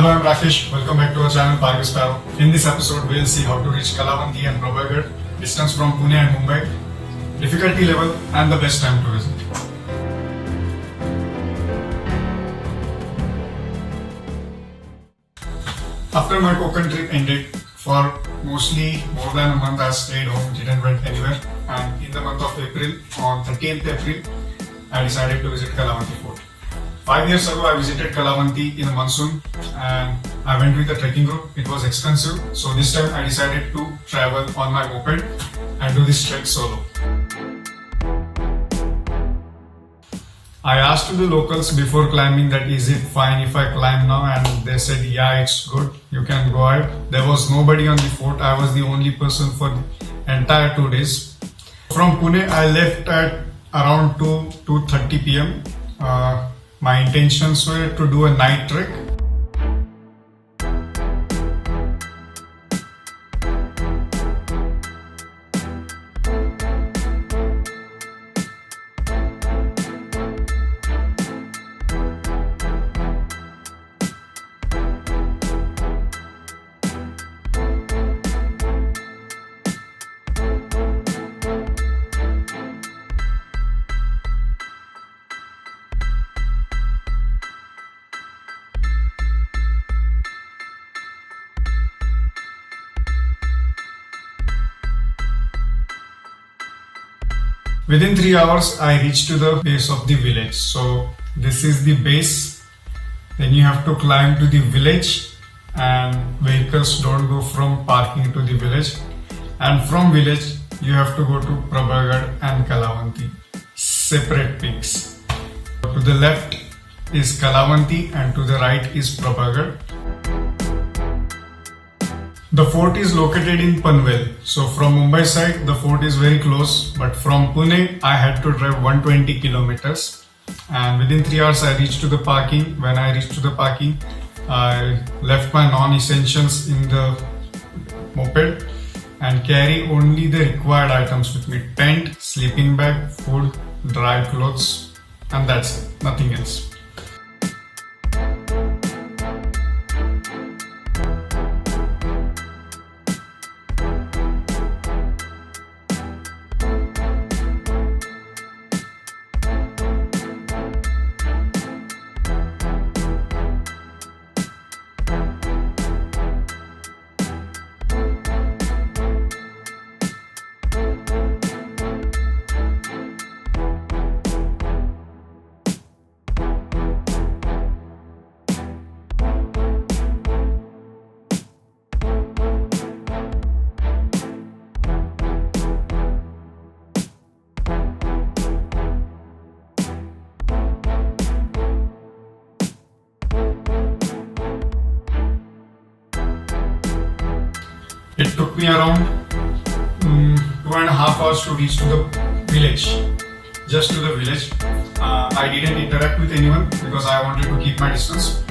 Hello, I'm Rakesh. Welcome back to our channel Parker Sparrow. In this episode, we'll see how to reach Kalavanti and Prabhagarh, distance from Pune and Mumbai, difficulty level, and the best time to visit. After my Konkan trip ended, for mostly more than a month I stayed home, didn't went anywhere, and in the month of April, on 13th April, I decided to visit Kalavanti Fort. 5 years ago I visited Kalavanti in a monsoon and I went with a trekking group. It was expensive, so this time I decided to travel on my moped and do this trek solo. I asked the locals before climbing that is it fine if I climb now, and they said yeah, it's good, you can go ahead. There was nobody on the fort. I was the only person for the entire 2 days. From Pune I left at around 2:30 p.m. My intentions were to do a night trek. Within 3 hours, I reached to the base of the village. So this is the base. Then you have to climb to the village, and vehicles don't go from parking to the village. And from village, you have to go to Prabhagarh and Kalavanti, separate peaks. To the left is Kalavanti and to the right is Prabhagarh. The fort is located in Panvel. So from Mumbai side, the fort is very close. But from Pune, I had to drive 120 kilometers. And within 3 hours, I reached to the parking. When I reached to the parking, I left my non-essentials in the moped and carry only the required items with me. Tent, sleeping bag, food, dry clothes, and that's it. Nothing else. It took me around 2.5 hours to reach to the village, just to the village. I didn't interact with anyone because I wanted to keep my distance.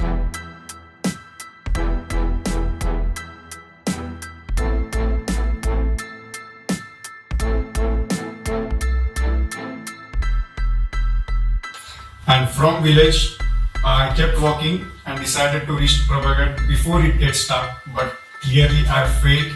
And from village, I kept walking and decided to reach Prabhagarh before it gets dark, but clearly I failed.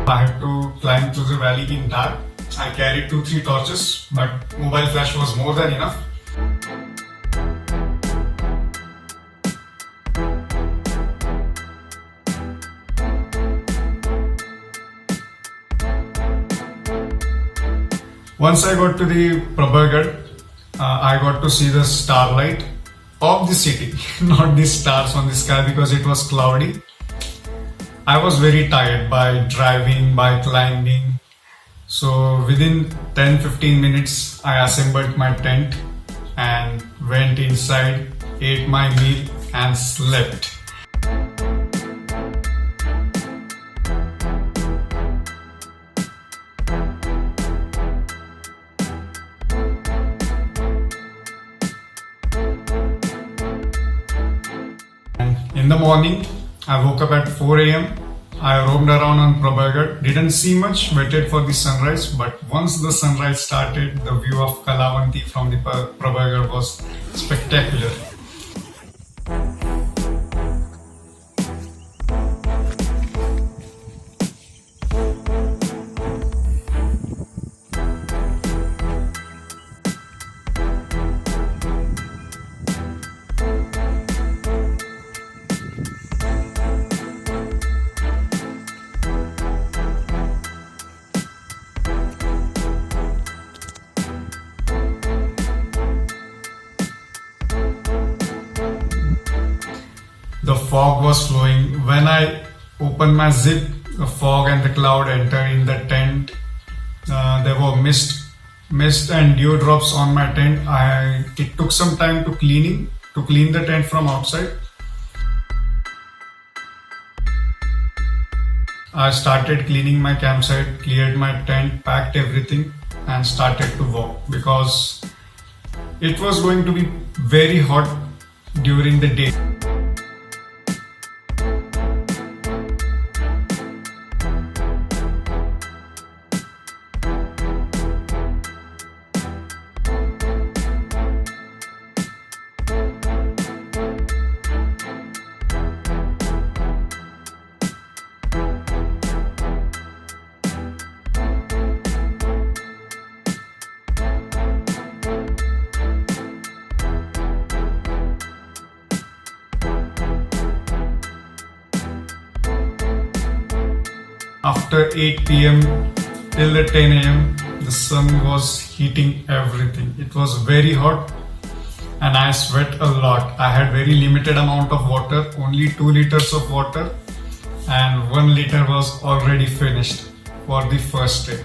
I had to climb through the valley in dark. I carried 2-3 torches, but mobile flash was more than enough. Once I got to the Prabhagarh, I got to see the starlight of the city, not the stars on the sky because it was cloudy. I was very tired by driving, by climbing. So within 10-15 minutes, I assembled my tent and went inside, ate my meal and slept. In the morning, I woke up at 4 a.m. I roamed around on Prabhagarh, didn't see much, waited for the sunrise, but once the sunrise started, the view of Kalavanti from the Prabhagarh was spectacular. The fog was flowing. When I opened my zip, the fog and the cloud entered in the tent. There were mist and dewdrops on my tent. It took some time to clean the tent from outside. I started cleaning my campsite, cleared my tent, packed everything, and started to walk because it was going to be very hot during the day. After 8 p.m. till the 10 a.m., the sun was heating everything. It was very hot and I sweat a lot. I had very limited amount of water, only 2 liters of water, and 1 liter was already finished for the first day.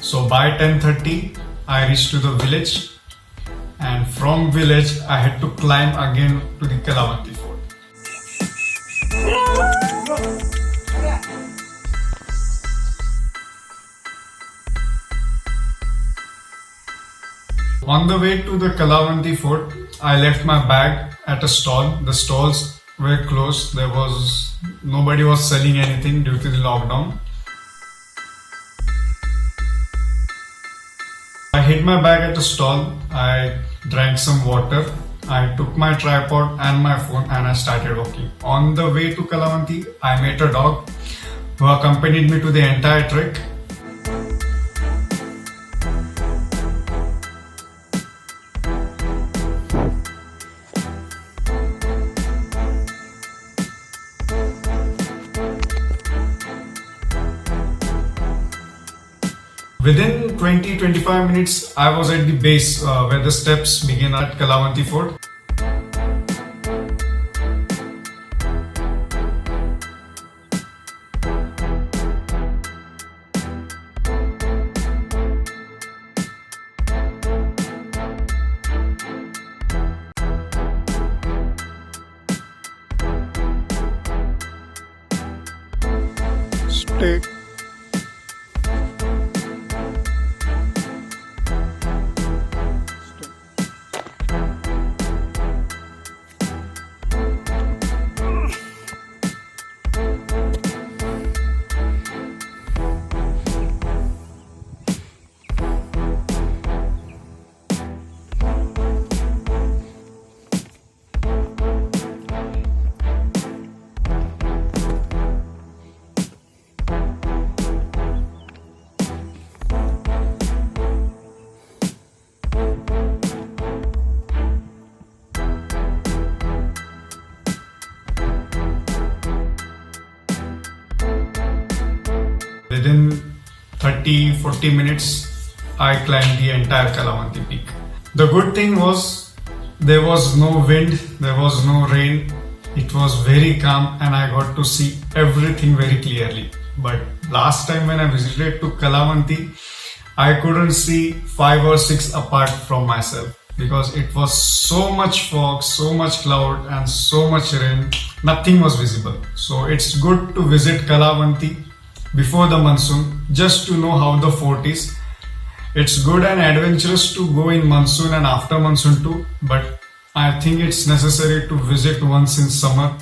So by 10:30, I reached to the village, and from village I had to climb again to the Kalavanti fort. On the way to the Kalavanti fort, I left my bag at a stall. The stalls were closed. Nobody was selling anything due to the lockdown. I hid my bag at a stall. I drank some water. I took my tripod and my phone and I started walking. On the way to Kalavanti, I met a dog who accompanied me to the entire trek. Within 20-25 minutes, I was at the base where the steps begin at Kalavanti Fort. Stay. 40 minutes, I climbed the entire Kalavanti peak. The good thing was there was no wind, there was no rain. It was very calm and I got to see everything very clearly. But last time when I visited to Kalavanti, I couldn't see 5 or 6 apart from myself because it was so much fog, so much cloud and so much rain, nothing was visible. So it's good to visit Kalavanti before the monsoon just to know how the fort is. It's good and adventurous to go in monsoon and after monsoon too, but I think it's necessary to visit once in summer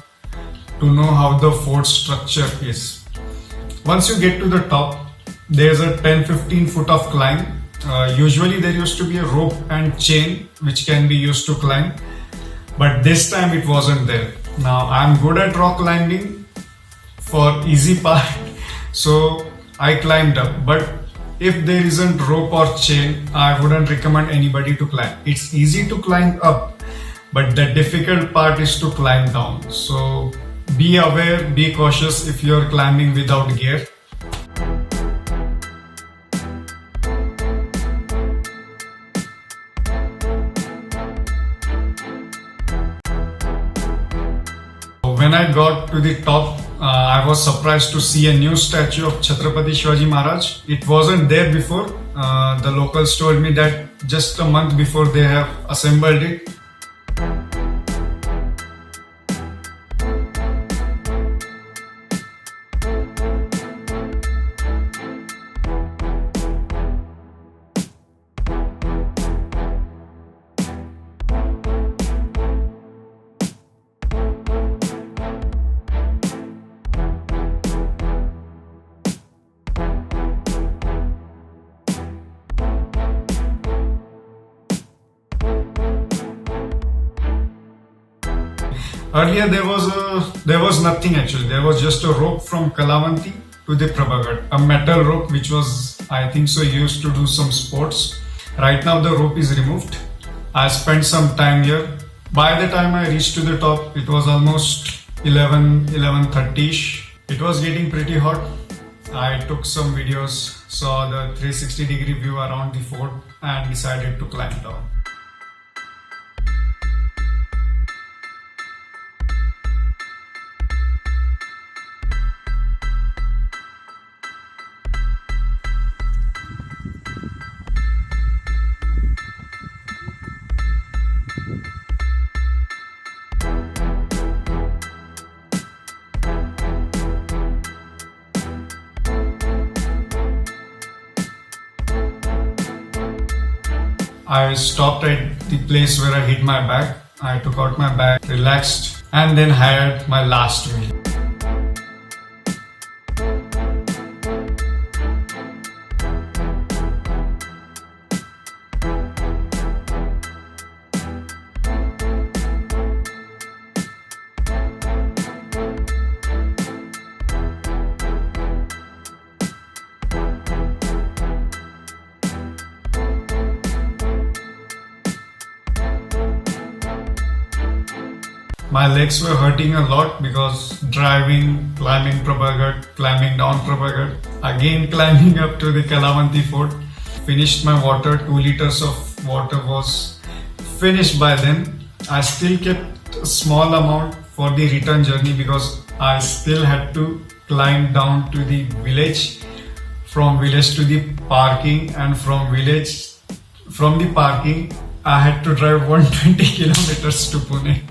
to know how the fort structure is. Once you get to the top, there's a 10-15 foot of climb. Usually there used to be a rope and chain which can be used to climb, but this time it wasn't there. Now I'm good at rock climbing for easy part, so I climbed up, but if there isn't rope or chain, I wouldn't recommend anybody to climb. It's easy to climb up, but the difficult part is to climb down. So be aware, be cautious if you're climbing without gear. When I got to the top, I was surprised to see a new statue of Chhatrapati Shivaji Maharaj. It wasn't there before. The locals told me that just a month before they have assembled it. Earlier there was nothing actually. There was just a rope from Kalavanti to the Prabhaghat, a metal rope which was, I think so, used to do some sports. Right now the rope is removed. I spent some time here. By the time I reached to the top, it was almost 11:30ish. It was getting pretty hot. I took some videos, saw the 360-degree view around the fort and decided to climb down. I stopped at the place where I hid my bag. I took out my bag, relaxed, and then had my last meal. My legs were hurting a lot because driving, climbing Prabhaghat, climbing down Prabhaghat, again climbing up to the Kalavanti fort. Finished my water, 2 liters of water was finished by then. I still kept a small amount for the return journey because I still had to climb down to the village, from village to the parking, and from the parking I had to drive 120 kilometers to Pune.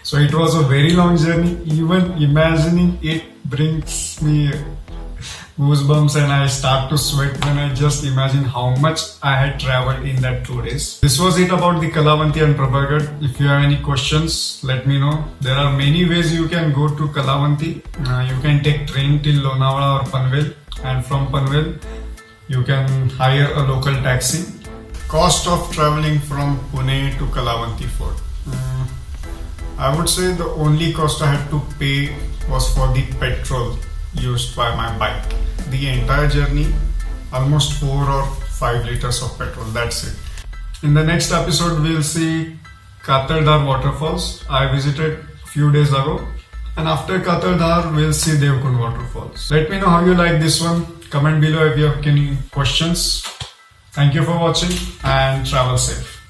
So it was a very long journey. Even imagining it brings me goosebumps and I start to sweat when I just imagine how much I had traveled in that 2 days. This was it about the Kalavanti and Prabhaghat. If you have any questions, let me know. There are many ways you can go to Kalavanti. You can take train till Lonavala or Panvel, and from Panvel you can hire a local taxi. Cost of traveling from Pune to Kalavanti fort. I would say the only cost I had to pay was for the petrol used by my bike. The entire journey, almost 4 or 5 liters of petrol, that's it. In the next episode, we'll see Katardar waterfalls. I visited a few days ago. And after Katardhar, we'll see Devkund waterfalls. Let me know how you like this one. Comment below if you have any questions. Thank you for watching and travel safe.